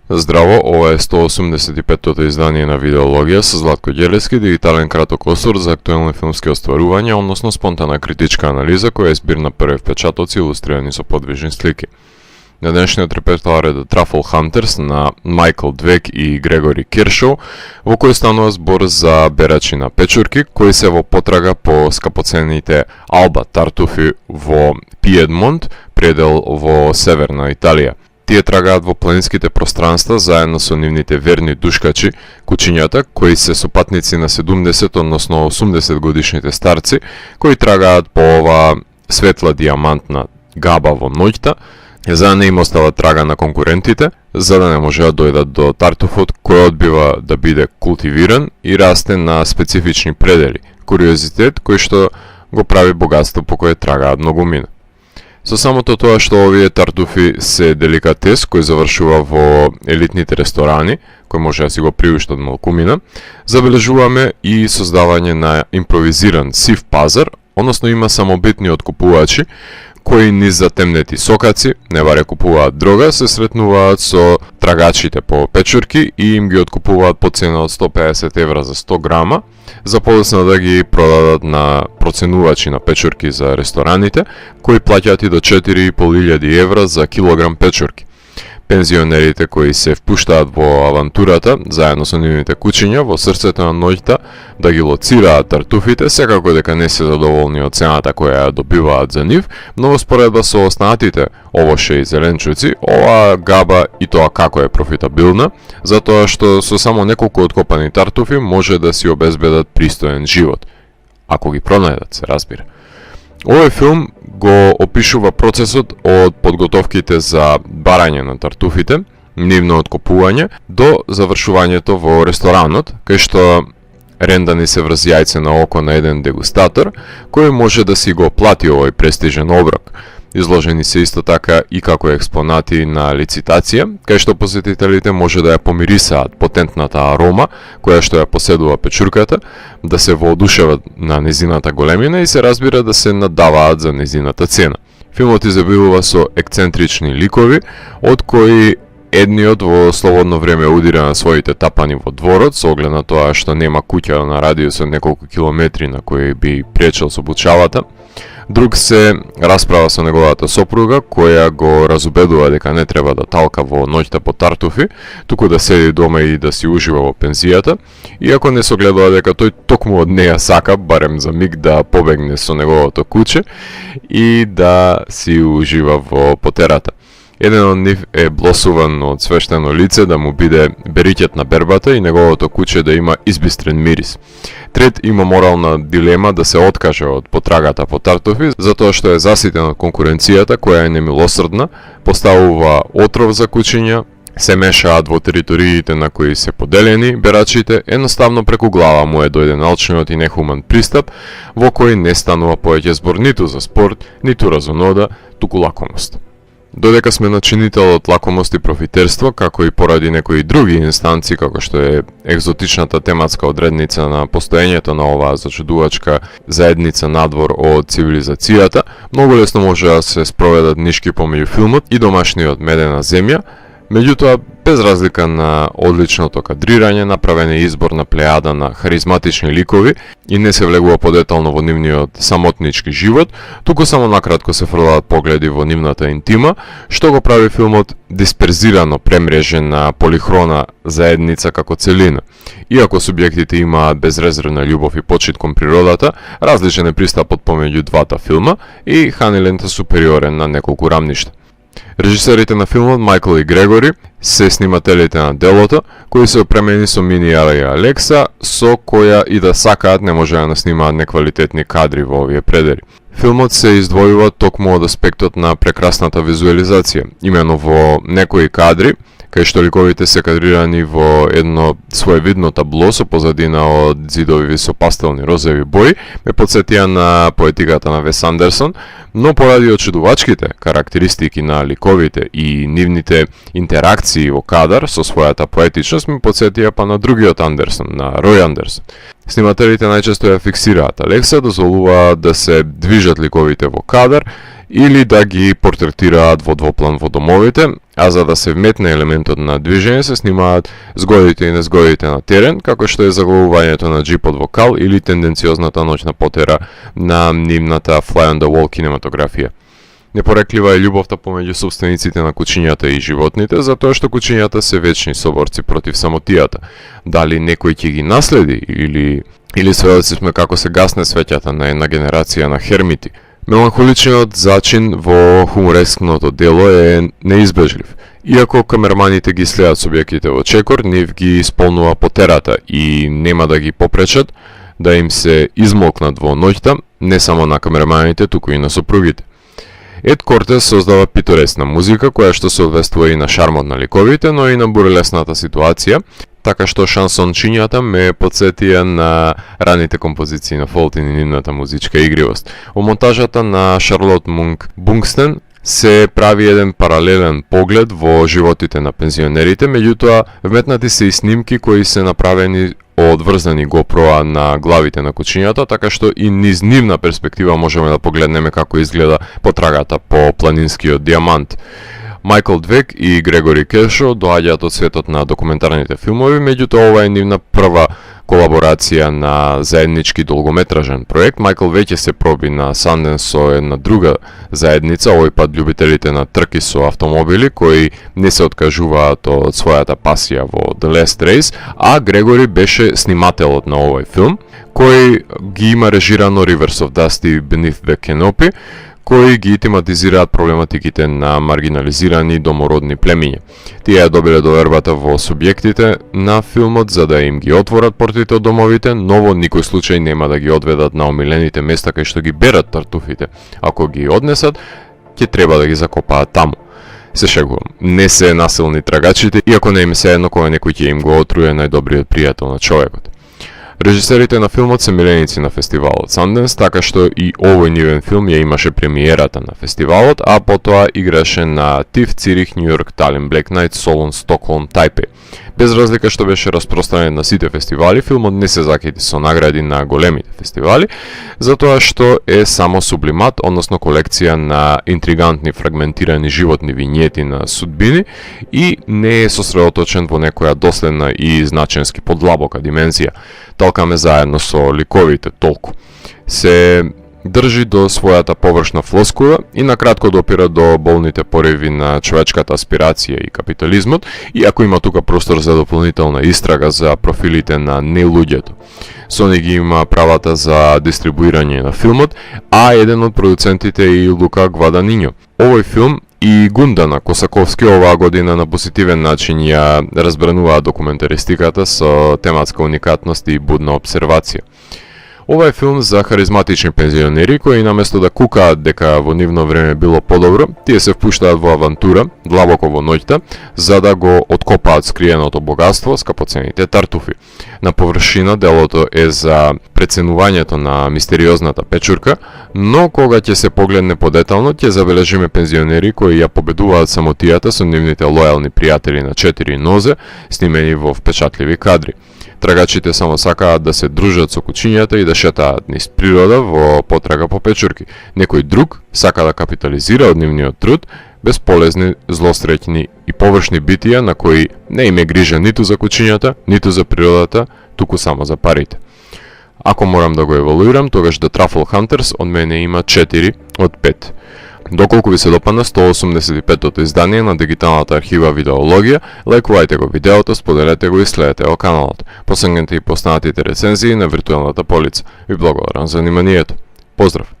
Здраво, ова е 185-тото издание на Видеологија со Златко Ѓелевски, дигитален краток осврт за актуелни филмски остварувања, односно спонтана критичка анализа која е збир на први впечатоци илустрирани со подвижни слики. На денешниот репертоар е The Truffle Hunters на Майкл Двек и Грегори Киршоу, во кој станува збор за берачи на печурки кои се во потрага по скапоценните алба тартуфи во Пиедмонт, предел во северна Италија. Тие трагаат во планинските пространства заедно со нивните верни душкачи, кучињата, кои се сопатници на 70, односно 80 годишните старци, кои трагаат по ова светла диамантна габа во ноќта, за да не им остава трага на конкурентите, за да не можеат дојдат до тартуфот кој одбива да биде култивиран и расте на специфични предели, куриозитет кој што го прави богатство по кое трагаат многумина. Со самото тоа што овие тартуфи се деликатес кој завршува во елитните ресторани, кој може да си го приуштат малкумина, забележуваме и создавање на импровизиран сив пазар, односно има самобитни откупувачи кои низ затемнети сокаци, не баре купуваат дрога, се сретнуваат со трагачите по печурки и им ги откупуваат по цена од 150 евра за 100 грама, за подоцна да ги продадат на проценувачи на печурки за рестораните, кои плаќаат и до 4.500 евра за килограм печурки. Пензионерите кои се впуштаат во авантурата, заедно со нивните кучиња, во срцето на ноќта, да ги лоцираат тартуфите, секако дека не се задоволни од цената која ја добиваат за нив, но во споредба со останатите овоше и зеленчуци, оваа габа и тоа како е профитабилна, затоа што со само неколку откопани тартуфи може да си обезбедат пристоен живот. Ако ги пронајдат, се разбира. Овој филм го опишува процесот од подготовките за барање на тартуфите, нивно откопување, до завршувањето во ресторанот, кај што рендани се врз јајце на око на еден дегустатор, кој може да си го плати овој престижен оброк. Изложени се исто така и како експонати на лицитација, кај што посетителите може да ја помирисаат потентната арома која што ја поседува печурката, да се воодушеват на незината големина и се разбира да се надаваат за незината цена. Филмот изобилува со ексцентрични ликови, од кои едниот во слободно време удира на своите тапани во дворот, со оглед на тоа што нема куќа на радиус од неколку километри на кои би пречел со бучавата. Друг се расправа со неговата сопруга, која го разубедува дека не треба да талка во ноќта по тартуфи, туку да седи дома и да си ужива во пензијата, иако не согледува дека тој токму од неја сака, барем за миг, да побегне со неговото куче и да си ужива во потерата. Еден од нив е блосуван од свештено лице да му биде бериќет на бербата и неговото куче да има избистрен мирис. Трет има морална дилема да се откаже од потрагата по тартуфи, затоа што е заситен од конкуренцијата која е немилосрдна, поставува отров за кучиња, се мешаат во териториите на кои се поделени берачите, едноставно преку глава му е дојден алчниот и нехуман пристап, во кој не станува повеќе збор ниту за спорт, ниту разонода, туку лакомост. Додека сме начинител од лакомост и профитерство, како и поради некои други инстанци, како што е екзотичната тематска одредница на постоењето на оваа зачудувачка заедница надвор од цивилизацијата, многу лесно може да се спроведат нишки помеѓу филмот и домашниот Медена земја. Меѓутоа, без разлика на одличното кадрирање, направен е избор на плејада на харизматични ликови и не се влегува подетално во нивниот самотнички живот, туку само накратко се фрлаат погледи во нивната интима, што го прави филмот дисперзирано премрежен на полихрона заедница како целина. Иако субјектите имаат безрезервна љубов и почит кон природата, различен е пристапот помеѓу двата филма и Ханилент е супериорен на неколку рамништа. Режисерите на филмот, Майкл и Грегори, се снимателите на делото, кои се опремени со мини Алија Алекса, со која и да сакаат не може да снимаат неквалитетни кадри во овие предели. Филмот се издвојува токму од аспектот на прекрасната визуализација, имено во некои кадри, кај што ликовите се кадрирани во едно своевидно табло со позадина од зидови со пастелни розови бои, ме потсетија на поетиката на Вес Андерсон, но поради очудувачките карактеристики на ликовите и нивните интеракции во кадар со својата поетичност ме потсетија па на другиот Андерсон, на Рој Андерсон. Снимателите најчесто ја фиксираат Алекса, дозволуваат да се движат ликовите во кадар или да ги портретираат во двоплан во домовите, а за да се вметне елементот на движење се снимаат згодите и незгодите на терен, како што е заглавувањето на джипот во кал или тенденциозната ноќна потера на нивната Fly on the Wall кинематографија. Непореклива е љубовта помеѓу собствениците на кучињата и животните, затоа што кучињата се вечни соборци против самотијата. Дали некој ќе ги наследи или сведоци сме како се гасне свеќата на една генерација на хермити. Меланхоличниот зачин во хуморескното дело е неизбежлив. Иако камерманите ги следат субјектите во чекор, нив ги исполнува потерата и нема да ги попречат да им се измолкнат во ноќта, не само на камерманите, туку и на сопругите. Ед Кортес создава питоресна музика, која што се одвествува и на шармот на ликовите, но и на бурелесната ситуација, така што шансончињата ме подсетија на раните композиции на Фолтин и нивната музичка игривост. Во монтажата на Шарлот Мунк Бунгстен се прави еден паралелен поглед во животите на пензионерите, меѓутоа вметнати се и снимки кои се направени од врзани GoPro-а на главите на кучињата, така што и низ нивна перспектива можеме да погледнеме како изгледа потрагата по планинскиот диамант. Майкл Двек и Грегори Кешо доаѓаат од светот на документарните филмови, меѓутоа ова е нивна прва колаборација на заеднички долгометражен проект. Майкл веќе се проби на Санденс со една друга заедница, овој пат љубителите на трки со автомобили, кои не се откажуваат од својата пасија во The Last Race, а Грегори беше снимателот на овој филм, кој ги има режирано Rivers of Dust и Beneath the Canopy, кои ги тематизираат проблематиките на маргинализирани домородни племиња. Тие ја добиле довербата во субјектите на филмот за да им ги отворат портите од домовите, но во никој случај нема да ги одведат на омилените места кај што ги берат тартуфите. Ако ги однесат, ќе треба да ги закопаат таму. Се шегувам, не се насилни трагачите, иако не им се едно кога некој ќе им го отруе најдобриот пријател на човекот. Режисерите на филмот се миленици на фестивалот Санденс, така што и овој нивен филм ја имаше премиерата на фестивалот, а потоа играше на TIFF, Цирих, Нью Йорк, Талин, Блек Најт, Солун, Стокхолм, Тајпеј. Без разлика што беше распространет на сите фестивали, филмот не се закити со награди на големите фестивали, затоа што е само сублимат, односно колекција на интригантни фрагментирани животни вињети на судбини и не е сосредоточен во некоја доследна и значенски подлабока димензија. Толкаме заедно со ликовите толку. Се држи до својата површна флоскула и накратко допира до болните пореви на човечката аспирација и капитализмот, иако има тука простор за дополнителна истрага за профилите на нелуѓето. Сони ги има правата за дистрибуирање на филмот, а еден од продуцентите е и Лука Гваданиньо. Овој филм и Гундана Косаковски оваа година на позитивен начин ја разбрануваа документаристиката со тематска уникатност и будна обсервација. Ова е филм за харизматични пензионери кои наместо да кукаат дека во нивно време било подобро, тие се впуштаат во авантура, длабоко во ноќта, за да го откопаат скриеното богатство, скапоцените тартуфи. На површина делото е за преценувањето на мистериозната печурка, но кога ќе се погледне подетално, ќе забележиме пензионери кои ја победуваат самотијата со нивните лојални пријатели на 4 нозе, снимени во впечатливи кадри. Трагачите само сакаат да се дружат со кучињата и да шетаат низ природа во потрага по печурки. Некој друг сака да капитализира од нивниот труд, безполезни, злосреќни и површни битија на кои не им е грижа ниту за кучињата, ниту за природата, туку само за парите. Ако морам да го евалуирам, тогаш The Truffle Hunters од мене има 4 од 5. Доколку ви се допадна 185-тото издание на дигиталната архива Видеологија, лајкувајте го видеото, споделете го и следете го каналот. Посегнете и постанатите рецензии на виртуелната полица. Ви благодарам за вниманието. Поздрав!